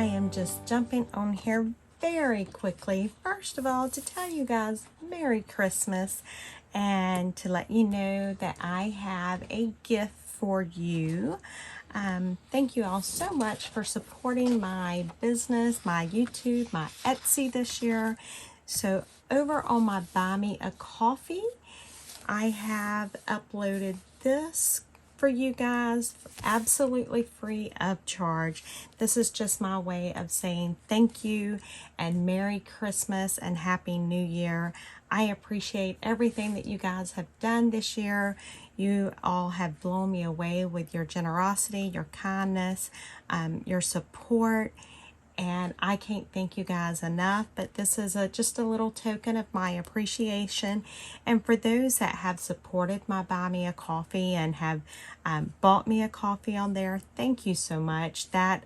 am just jumping on here very quickly. First of all, to tell you guys Merry Christmas and to let you know that I have a gift for you. Thank you all so much for supporting my business, my YouTube, my Etsy this year. So over on my Buy Me a Coffee, I have uploaded this for you guys absolutely free of charge. This is just my way of saying thank you and Merry Christmas and Happy New Year. I appreciate everything that you guys have done this year. You all have blown me away with your generosity, your kindness, your support. And I can't thank you guys enough, but this is just a little token of my appreciation. And for those that have supported my Buy Me a Coffee and have bought me a coffee on there, thank you so much. That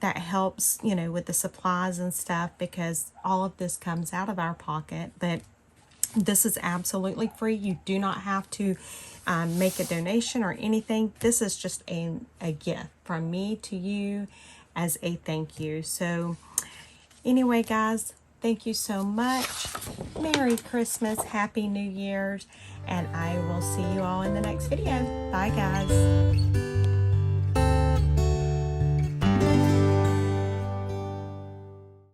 helps, you know, with the supplies and stuff, because all of this comes out of our pocket. But this is absolutely free. You do not have to make a donation or anything. This is just a gift from me to you as a thank you. So anyway, guys, thank you so much. Merry Christmas, Happy New Year's, and I will see you all in the next video. Bye, guys.